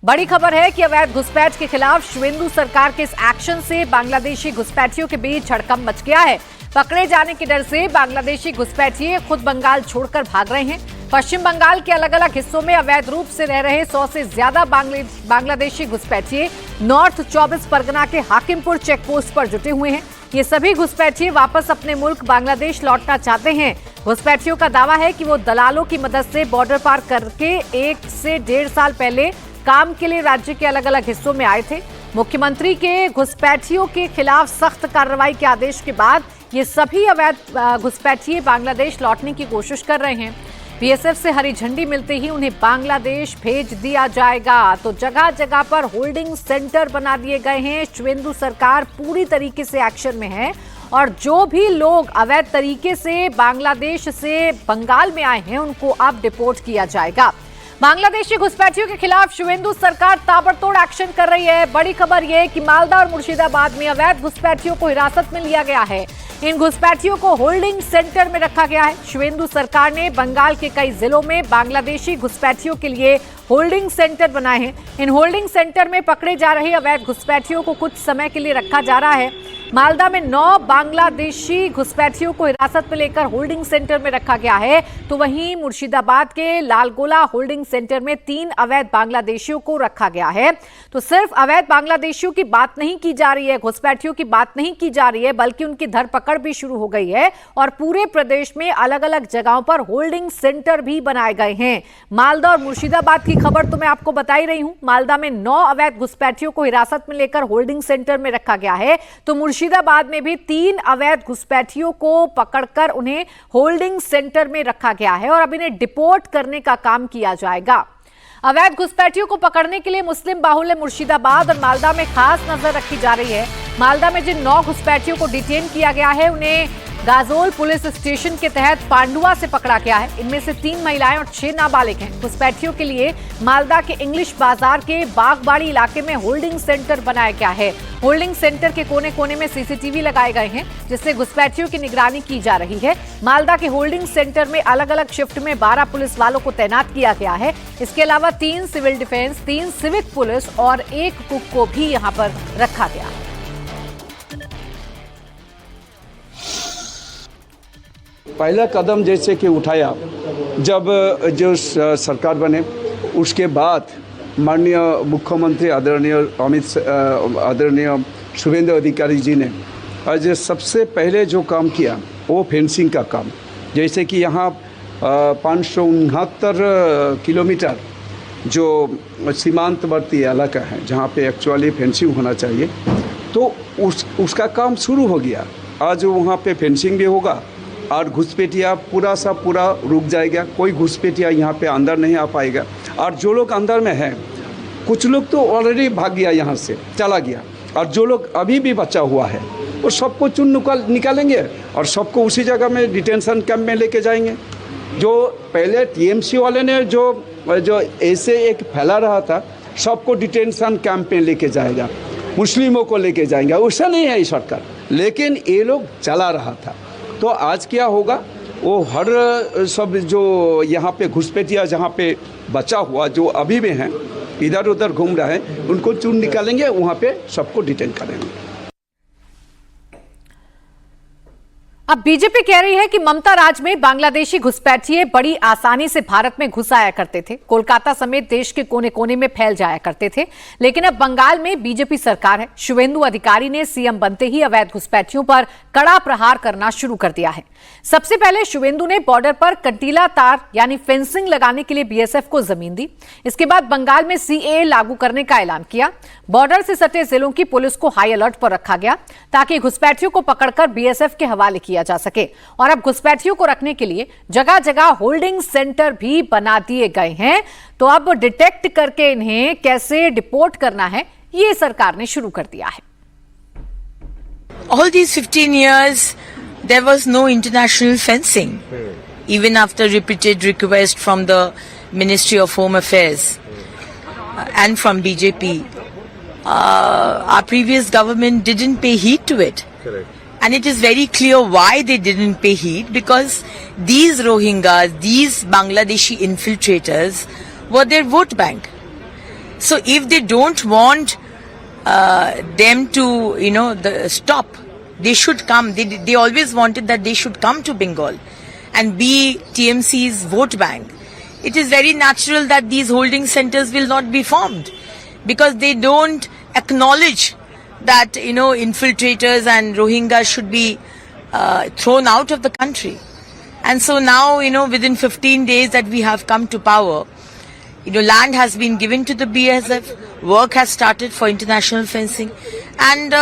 बड़ी खबर है कि अवैध घुसपैठ के खिलाफ शुवेंदु सरकार के इस एक्शन से बांग्लादेशी घुसपैठियों के बीच हड़कंप मच गया है। पकड़े जाने के डर से बांग्लादेशी घुसपैठिए खुद बंगाल छोड़कर भाग रहे हैं। पश्चिम बंगाल के अलग अलग हिस्सों में अवैध रूप से रह रहे 100 से ज्यादा बांग्लादेशी घुसपैठिए नॉर्थ 24 परगना के हाकिमपुर चेकपोस्ट पर जुटे हुए हैं। ये सभी घुसपैठिए वापस अपने मुल्क बांग्लादेश लौटना चाहते हैं। घुसपैठियों का दावा है कि वो दलालों की मदद से बॉर्डर पार करके 1 से 1.5 साल पहले काम के लिए राज्य के अलग अलग हिस्सों में आए थे। मुख्यमंत्री के घुसपैठियों के खिलाफ सख्त कार्रवाई के आदेश के बाद ये सभी अवैध घुसपैठिए बांग्लादेश लौटने की कोशिश कर रहे हैं। बीएसएफ से हरी झंडी मिलते ही उन्हें बांग्लादेश भेज दिया जाएगा। तो जगह जगह पर होल्डिंग सेंटर बना दिए गए हैं। शुवेंदु सरकार पूरी तरीके से एक्शन में है और जो भी लोग अवैध तरीके से बांग्लादेश से बंगाल में आए हैं उनको अब डिपोर्ट किया जाएगा। बांग्लादेशी घुसपैठियों के खिलाफ शुवेंदु सरकार ताबड़तोड़ एक्शन कर रही है। बड़ी खबर यह कि मालदा और मुर्शिदाबाद में अवैध घुसपैठियों को हिरासत में लिया गया है। इन घुसपैठियों को होल्डिंग सेंटर में रखा गया है। शुवेंदु सरकार ने बंगाल के कई जिलों में बांग्लादेशी घुसपैठियों के लिए होल्डिंग सेंटर बनाए हैं। इन होल्डिंग सेंटर में पकड़े जा रहे अवैध घुसपैठियों को कुछ समय के लिए रखा जा रहा है। मालदा में 9 बांग्लादेशी घुसपैठियों को हिरासत में लेकर होल्डिंग सेंटर में रखा गया है। तो वहीं मुर्शिदाबाद के लालगोला होल्डिंग सेंटर में 3 अवैध बांग्लादेशियों को रखा गया है। तो सिर्फ अवैध बांग्लादेशियों की बात नहीं की जा रही है, घुसपैठियों की बात नहीं की जा रही है, बल्कि उनकी धरपकड़ भी शुरू हो गई है और पूरे प्रदेश में अलग अलग जगहों पर होल्डिंग सेंटर भी बनाए गए हैं। मालदा और मुर्शिदाबाद की खबर तो मैं आपको बता ही रही हूं। मालदा में 9 अवैध घुसपैठियों को हिरासत में लेकर होल्डिंग सेंटर में रखा गया है। तो मुर्शिदाबाद में भी 3 अवैध घुसपैठियों को पकड़कर उन्हें होल्डिंग सेंटर में रखा गया है और अब इन्हें डिपोर्ट करने का काम किया जाएगा। अवैध घुसपैठियों को पकड़ने के लिए मुस्लिम बाहुल्य मुर्शिदाबाद और मालदा में खास नजर रखी जा रही है। मालदा में जिन 9 घुसपैठियों को डिटेन किया गया है उन्हें गाजोल पुलिस स्टेशन के तहत पांडुआ से पकड़ा गया है। इनमें से 3 महिलाएं और 6 नाबालिग हैं। घुसपैठियों के लिए मालदा के इंग्लिश बाजार के बागबाड़ी इलाके में होल्डिंग सेंटर बनाया गया है। होल्डिंग सेंटर के कोने कोने में सीसीटीवी लगाए गए हैं जिससे घुसपैठियों की निगरानी की जा रही है। मालदा के होल्डिंग सेंटर में अलग अलग शिफ्ट में 12 पुलिस वालों को तैनात किया गया है। इसके अलावा 3 सिविल डिफेंस, 3 सिविक पुलिस और 1 कुक को भी यहाँ पर रखा गया है। पहला कदम जैसे कि उठाया जब जो सरकार बने, उसके बाद माननीय मुख्यमंत्री आदरणीय शुवेंदु अधिकारी जी ने आज सबसे पहले जो काम किया वो फेंसिंग का काम। जैसे कि यहाँ 569 किलोमीटर जो सीमांतवर्ती इलाका है जहाँ पे एक्चुअली फेंसिंग होना चाहिए, तो उसका काम शुरू हो गया। आज वहाँ पे फेंसिंग भी होगा और घुसपैठिया पूरा रुक जाएगा। कोई घुसपैठिया यहाँ पे अंदर नहीं आ पाएगा। और जो लोग अंदर में हैं, कुछ लोग तो ऑलरेडी भाग गया, यहाँ से चला गया, और जो लोग अभी भी बचा हुआ है वो सबको निकालेंगे और सबको उसी जगह में डिटेंशन कैंप में लेके जाएंगे। जो पहले टीएमसी वाले ने जो ऐसे एक फैला रहा था, सबको डिटेंशन कैंप में लेके जाएगा, मुस्लिमों को लेके जाएंगे, वैसा नहीं है ये सरकार। लेकिन ये लोग चला रहा था। तो आज क्या होगा, वो हर सब जो यहाँ पे घुसपैठिया जहाँ पे बचा हुआ जो अभी भी हैं, इधर उधर घूम रहे हैं, उनको चुन निकालेंगे, वहाँ पे सबको डिटेन करेंगे। अब बीजेपी कह रही है कि ममता राज में बांग्लादेशी घुसपैठिए बड़ी आसानी से भारत में घुस आया करते थे, कोलकाता समेत देश के कोने कोने में फैल जाया करते थे। लेकिन अब बंगाल में बीजेपी सरकार है। शुवेंदु अधिकारी ने सीएम बनते ही अवैध घुसपैठियों पर कड़ा प्रहार करना शुरू कर दिया है। सबसे पहले शुवेंदु ने बॉर्डर पर कंटीला तार यानी फेंसिंग लगाने के लिए बीएसएफ को जमीन दी। इसके बाद बंगाल में सीएए लागू करने का ऐलान किया। बॉर्डर से सटे जिलों की पुलिस को हाई अलर्ट पर रखा गया ताकि घुसपैठियों को पकड़कर बीएसएफ के हवाले किया जा सके। और अब घुसपैठियों को रखने के लिए जगह जगह होल्डिंग सेंटर भी बना दिए गए हैं। तो अब डिटेक्ट करके इन्हें कैसे डिपोर्ट करना है, ये सरकार ने शुरू कर दिया है। All these 15 years, there was no international fencing, even after repeated request from the Ministry of Home Affairs and from BJP. Our previous government didn't pay heed to it. Correct. And it is very clear why they didn't pay heed, because these Rohingyas, these Bangladeshi infiltrators were their vote bank. So if they don't want them to, stop, they should come. They always wanted that they should come to Bengal and be TMC's vote bank. It is very natural that these holding centers will not be formed because they don't acknowledge that, infiltrators and Rohingyas should be thrown out of the country. And so now, within 15 days that we have come to power, land has been given to the BSF, work has started for international fencing, and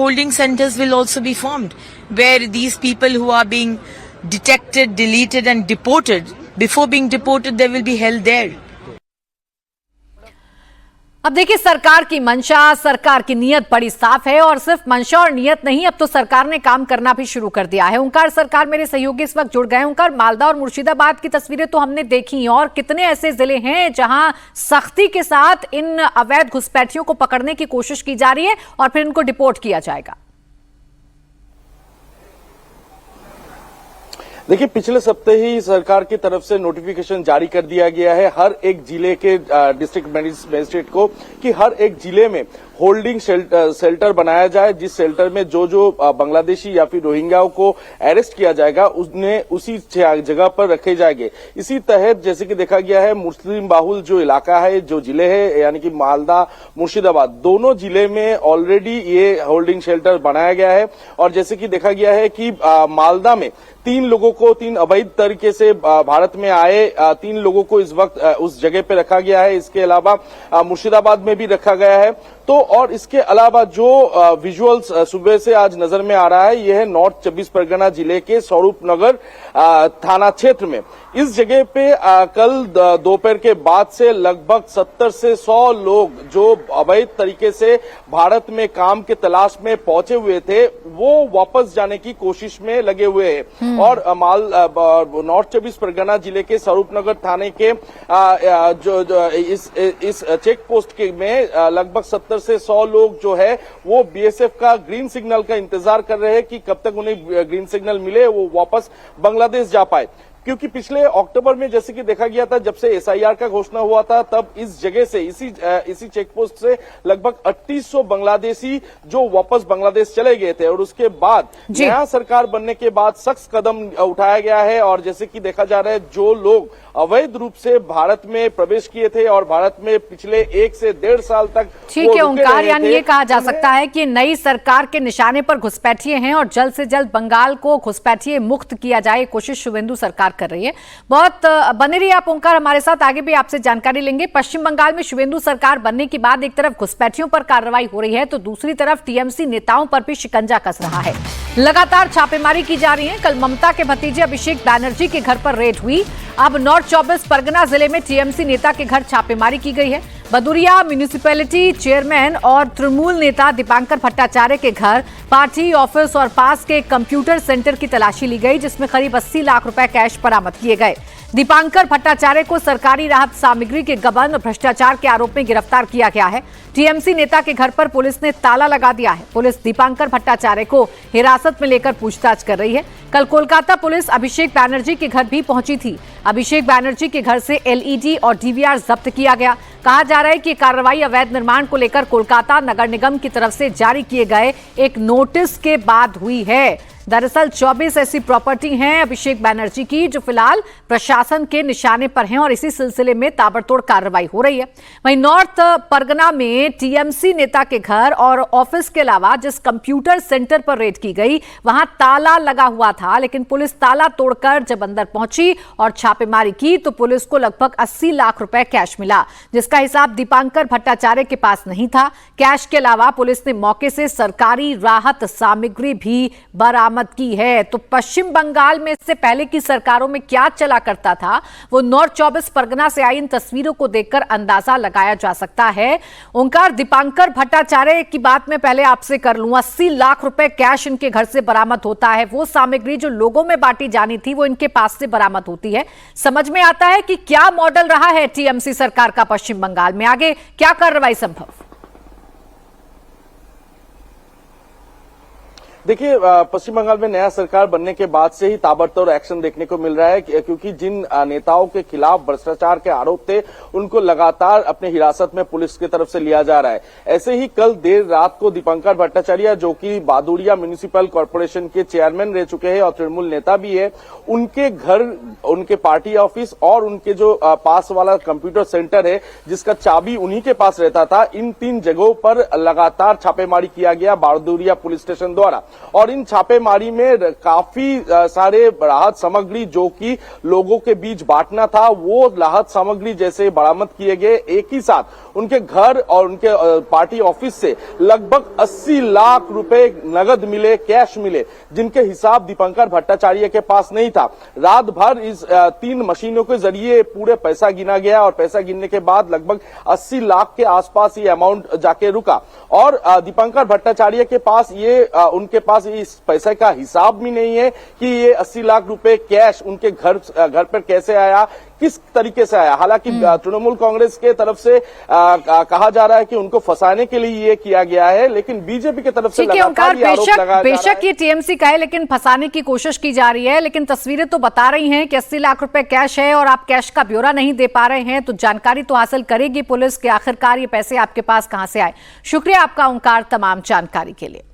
holding centers will also be formed where these people who are being detected, deleted and deported, before being deported, they will be held there. अब देखिए, सरकार की मंशा, सरकार की नीयत बड़ी साफ है और सिर्फ मंशा और नीयत नहीं, अब तो सरकार ने काम करना भी शुरू कर दिया है। ओंकार सरकार मेरे सहयोगी इस वक्त जुड़ गए। ओंकार, मालदा और मुर्शिदाबाद की तस्वीरें तो हमने देखी, और कितने ऐसे जिले हैं जहां सख्ती के साथ इन अवैध घुसपैठियों को पकड़ने की कोशिश की जा रही है और फिर इनको डिपोर्ट किया जाएगा? देखिए, पिछले सप्ताह ही सरकार की तरफ से नोटिफिकेशन जारी कर दिया गया है हर एक जिले के डिस्ट्रिक्ट मजिस्ट्रेट को कि हर एक जिले में होल्डिंग शेल्टर बनाया जाए, जिस शेल्टर में जो बांग्लादेशी या फिर रोहिंग्याओं को अरेस्ट किया जाएगा उन्हें उसी जगह पर रखे जाएंगे। इसी तहत जैसे कि देखा गया है, मुस्लिम बाहुल जो इलाका है, जो जिले है, यानी कि मालदा, मुर्शिदाबाद, दोनों जिले में ऑलरेडी ये होल्डिंग शेल्टर बनाया गया है। और जैसे कि देखा गया है कि मालदा में 3 लोगों को 3 अवैध तरीके से भारत में आए 3 लोगों को इस वक्त उस जगह पे रखा गया है। इसके अलावा मुर्शिदाबाद में भी रखा गया है। तो और इसके अलावा जो विजुअल्स सुबह से आज नजर में आ रहा है, यह है नॉर्थ 24 परगना जिले के स्वरूप नगर थाना क्षेत्र में। इस जगह पे कल दोपहर के बाद से लगभग 70 से 100 लोग जो अवैध तरीके से भारत में काम के तलाश में पहुंचे हुए थे, वो वापस जाने की कोशिश में लगे हुए हैं। और नॉर्थ 24 परगना जिले के स्वरूप नगर थाने के जो इस चेक पोस्ट के में लगभग 70 से 100 लोग जो है वो बीएसएफ का ग्रीन सिग्नल का इंतजार कर रहे हैं कि कब तक उन्हें ग्रीन सिग्नल मिले, वो वापस बांग्लादेश जा पाए। क्योंकि पिछले अक्टूबर में जैसे कि देखा गया था, जब से एसआईआर का घोषणा हुआ था, तब इस जगह से इसी चेक पोस्ट से लगभग 3800 बांग्लादेशी जो वापस बांग्लादेश चले गए थे। और उसके बाद नया सरकार बनने के बाद सख्त कदम उठाया गया है। और जैसे कि देखा जा रहा है, जो लोग अवैध रूप से भारत में प्रवेश किए थे और भारत में पिछले 1 से 1.5 साल तक, ठीक है ओंकार, यानी ये कहा जा सकता है कि नई सरकार के निशाने पर घुसपैठिए हैं और जल्द से जल्द बंगाल को घुसपैठिए मुक्त किया जाए, कोशिश शुवेंदु सरकार कर रही है। बहुत बने रहिए आप ओंकार हमारे साथ, आगे भी आपसे जानकारी लेंगे। पश्चिम बंगाल में शुवेंदु सरकार बनने के बाद एक तरफ घुसपैठियों पर कार्रवाई हो रही है तो दूसरी तरफ टीएमसी नेताओं पर भी शिकंजा कस रहा है। लगातार छापेमारी की जा रही है। कल ममता के भतीजे अभिषेक बैनर्जी के घर पर रेड हुई। अब नॉर्थ 24 परगना जिले में टीएमसी नेता के घर छापेमारी की गई है। बदुरिया म्यूनिसिपैलिटी चेयरमैन और तृणमूल नेता दीपांकर भट्टाचार्य के घर, पार्टी ऑफिस और पास के कंप्यूटर सेंटर की तलाशी ली गई, जिसमें करीब 80 लाख रुपए कैश बरामद किए गए। दीपांकर भट्टाचार्य को सरकारी राहत सामग्री के गबन और भ्रष्टाचार के आरोप में गिरफ्तार किया गया है। टीएमसी नेता के घर पर पुलिस ने ताला लगा दिया है। पुलिस दीपांकर भट्टाचार्य को हिरासत में लेकर पूछताछ कर रही है। कल कोलकाता पुलिस अभिषेक बैनर्जी के घर भी पहुंची थी। अभिषेक बैनर्जी के घर से एलईडी और डीवीआर जब्त किया गया। कहा जा रहा है कि कार्रवाई अवैध निर्माण को लेकर कोलकाता नगर निगम की तरफ से जारी किए गए एक नोटिस के बाद हुई है। दरअसल 24 ऐसी प्रॉपर्टी हैं अभिषेक बैनर्जी की जो फिलहाल प्रशासन के निशाने पर हैं और इसी सिलसिले में ताबड़तोड़ कार्रवाई हो रही है। वहीं नॉर्थ परगना में टीएमसी नेता के घर और ऑफिस के अलावा जिस कंप्यूटर सेंटर पर रेड की गई, वहां ताला लगा हुआ था, लेकिन पुलिस ताला तोड़कर जब अंदर पहुंची और छापेमारी की तो पुलिस को लगभग 80 लाख रुपए कैश मिला, जिसका हिसाब दीपांकर भट्टाचार्य के पास नहीं था। कैश के अलावा पुलिस ने मौके से सरकारी राहत सामग्री भी बरामद की है। तो पश्चिम बंगाल में इससे पहले की सरकारों में क्या चला करता था, वो नॉर्थ 24 परगना से आई इन तस्वीरों को देखकर अंदाजा लगाया जा सकता है। ओंकार, दीपांकर भट्टाचार्य की बात मैं पहले आपसे कर लूं। 80 लाख रुपए कैश इनके घर से बरामद होता है। वो सामग्री जो लोगों में बांटी जानी थी वो इनके पास से बरामद होती है। समझ में आता है कि क्या मॉडल रहा है टीएमसी सरकार का पश्चिम बंगाल में, आगे क्या कार्रवाई संभव? देखिए, पश्चिम बंगाल में नया सरकार बनने के बाद से ही ताबड़तोड़ एक्शन देखने को मिल रहा है, क्योंकि जिन नेताओं के खिलाफ भ्रष्टाचार के आरोप थे उनको लगातार अपने हिरासत में पुलिस की तरफ से लिया जा रहा है। ऐसे ही कल देर रात को दीपंकर भट्टाचार्य, जो कि बादुड़िया म्युनिसिपल कॉर्पोरेशन के चेयरमैन रह चुके हैं और तृणमूल नेता भी है, उनके घर, उनके पार्टी ऑफिस और उनके जो पास वाला कंप्यूटर सेंटर है जिसका चाबी उन्हीं के पास रहता था, इन 3 जगहों पर लगातार छापेमारी किया गया बारदूरिया पुलिस स्टेशन द्वारा। और इन छापेमारी में काफी सारे राहत सामग्री जो कि लोगों के बीच बांटना था, वो राहत सामग्री जैसे बरामद किए गए। एक ही साथ उनके घर और उनके पार्टी ऑफिस से लगभग 80 लाख रुपए नगद मिले, कैश मिले, जिनके हिसाब दीपंकर भट्टाचार्य के पास नहीं था। रात भर इस 3 मशीनों के जरिए पूरे पैसा गिना गया और पैसा गिनने के बाद लगभग 80 लाख के आसपास ये अमाउंट जाके रुका। और दीपंकर भट्टाचार्य के पास उनके पास इस पैसे का हिसाब भी नहीं है कि ये 80 लाख रुपए कैश उनके घर पर कैसे आया, किस तरीके से आया। हालांकि तृणमूल कांग्रेस के तरफ से कहा जा रहा है कि उनको फंसाने के लिए ये किया गया है, लेकिन बीजेपी की तरफ से लगातार ये आरोप लगाया जा रहा है। बेशक ये टीएमसी का है, लेकिन फंसाने की कोशिश की जा रही है। लेकिन तस्वीरें तो बता रही हैं कि 80 लाख रुपए कैश है और आप कैश का ब्यौरा नहीं दे पा रहे हैं, तो जानकारी तो हासिल करेगी पुलिस कि आखिरकार ये पैसे आपके पास कहां से आए। शुक्रिया आपका ओंकार तमाम जानकारी के लिए।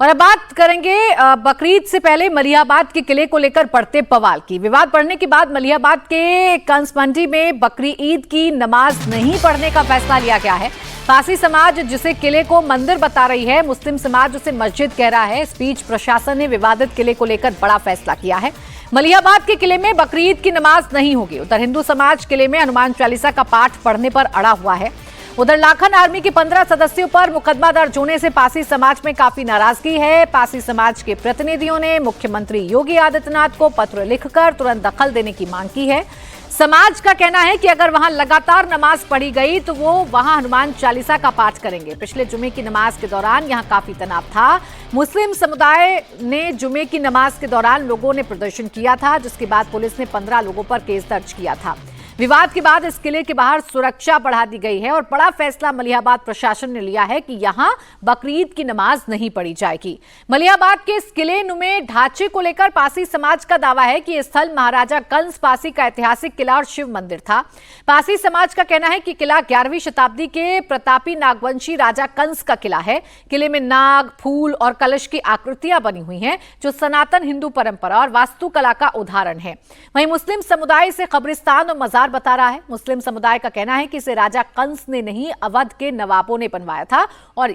और अब बात करेंगे बकरीद से पहले मलिहाबाद के किले को लेकर बढ़ते बवाल की। विवाद बढ़ने के बाद मलिहाबाद के कंस मंडी में बकरी ईद की नमाज नहीं पढ़ने का फैसला लिया गया है। पासी समाज जिसे किले को मंदिर बता रही है, मुस्लिम समाज उसे मस्जिद कह रहा है। इस बीच प्रशासन ने विवादित किले को लेकर बड़ा फैसला किया है। मलिहाबाद के किले में बकरीद की नमाज नहीं होगी। उधर हिंदू समाज किले में हनुमान चालीसा का पाठ पढ़ने पर अड़ा हुआ है। उधर लाखन आर्मी के 15 सदस्यों पर मुकदमा दर्ज होने से पासी समाज में काफी नाराजगी है। पासी समाज के प्रतिनिधियों ने मुख्यमंत्री योगी आदित्यनाथ को पत्र लिखकर तुरंत दखल देने की मांग की है। समाज का कहना है कि अगर वहां लगातार नमाज पढ़ी गई तो वो वहां हनुमान चालीसा का पाठ करेंगे। पिछले जुमे की नमाज के दौरान यहां काफी तनाव था। मुस्लिम समुदाय ने जुमे की नमाज के दौरान लोगों ने प्रदर्शन किया था, जिसके बाद पुलिस ने 15 लोगों पर केस दर्ज किया था। विवाद के बाद इस किले के बाहर सुरक्षा बढ़ा दी गई है और बड़ा फैसला मलिहाबाद प्रशासन ने लिया है कि यहां बकरीद की नमाज नहीं पढ़ी जाएगी। मलिहाबाद के इस किले नुमे ढांचे को लेकर पासी समाज का दावा है कि यह स्थल महाराजा कंस पासी का ऐतिहासिक किला और शिव मंदिर था। पासी समाज का कहना है कि किला 11वीं शताब्दी के प्रतापी नागवंशी राजा कंस का किला है। किले में नाग, फूल और कलश की आकृतियां बनी हुई हैं, जो सनातन हिंदू परंपरा और वास्तुकला का उदाहरण है। वहीं मुस्लिम समुदाय इसे कब्रिस्तान और मजार बता रहा है। मुस्लिम समुदाय का कहना है कि इसे राजा कंस ने नहीं, अवध के नवाबों ने बनवाया था और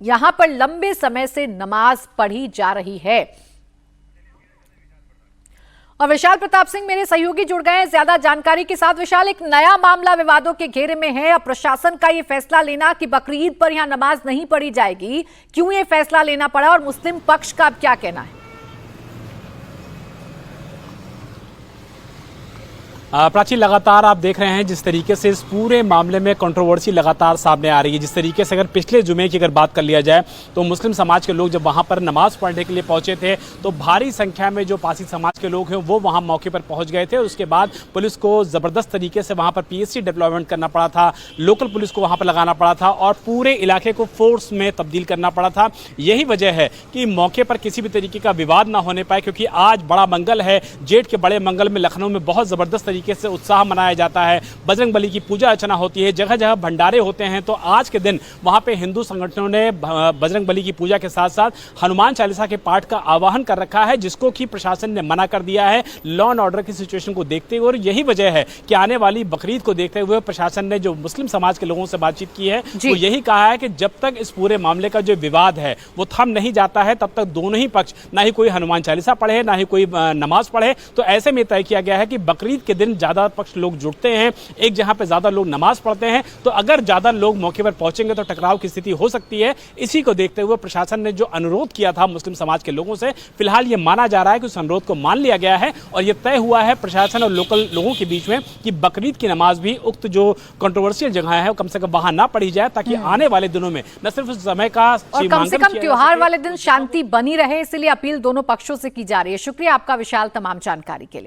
यहां पर लंबे समय से नमाज पढ़ी जा रही है। और विशाल प्रताप सिंह मेरे सहयोगी जुड़ गए हैं ज्यादा जानकारी के साथ। विशाल, एक नया मामला विवादों के घेरे में है। अब प्रशासन का ये फैसला लेना कि बकरीद पर यहां नमाज नहीं पढ़ी जाएगी, क्यों ये फैसला लेना पड़ा और मुस्लिम पक्ष का अब क्या कहना है? प्राची, लगातार आप देख रहे हैं जिस तरीके से इस पूरे मामले में कंट्रोवर्सी लगातार सामने आ रही है। जिस तरीके से अगर पिछले जुमे की अगर बात कर लिया जाए तो मुस्लिम समाज के लोग जब वहां पर नमाज पढ़ने के लिए पहुंचे थे तो भारी संख्या में जो पासी समाज के लोग हैं वो वहां मौके पर पहुंच गए थे। उसके बाद पुलिस को जबरदस्त तरीके से वहां पर पीएससी डेवलपमेंट करना पड़ा था, लोकल पुलिस को वहां पर लगाना पड़ा था और पूरे इलाके को फोर्स में तब्दील करना पड़ा था। यही वजह है कि मौके पर किसी भी तरीके का विवाद ना होने पाए, क्योंकि आज बड़ा मंगल है। जेठ के बड़े मंगल में लखनऊ में बहुत जबरदस्त तरीके से उत्साह मनाया जाता है। बजरंग बली की पूजा अर्चना होती है, जगह जगह भंडारे होते हैं। तो आज के दिन वहां पे हिंदू संगठनों ने बजरंग बली की पूजा के साथ साथ हनुमान चालीसा के पाठ का आवाहन कर रखा है, जिसको कि प्रशासन ने मना कर दिया है लॉ एंड ऑर्डर की सिचुएशन को देखते हुए। और यही वजह है कि आने वाली बकरीद को देखते हुए प्रशासन ने जो मुस्लिम समाज के लोगों से बातचीत की है वो यही कहा है कि जब तक इस पूरे मामले का जो विवाद है वो थम नहीं जाता है, तब तक दोनों ही पक्ष ना ही कोई हनुमान चालीसा पढ़े ना ही कोई नमाज पढ़े। तो ऐसे में तय किया गया है कि बकरीद के दिन ज्यादा पक्ष लोग जुड़ते हैं, एक जहां पे ज्यादा लोग नमाज पढ़ते हैं, तो अगर ज्यादा लोग मौके पर पहुंचेंगे तो टकराव की स्थिति हो सकती है। इसी को देखते हुए प्रशासन ने जो अनुरोध किया था मुस्लिम समाज के लोगों से, फिलहाल ये माना जा रहा है कि उस अनुरोध को मान लिया गया है और ये तय हुआ है प्रशासन और लोकल लोगों के बीच में कि बकरीद की नमाज भी उक्त जो कंट्रोवर्शियल जगह है वो कम से कम वहां ना पढ़ी जाए, ताकि आने वाले दिनों में न सिर्फ उस समय का और कम से कम त्योहार वाले दिन शांति बनी रहे। इसलिए अपील दोनों पक्षों से की जा रही है। शुक्रिया आपका विशाल तमाम जानकारी के लिए।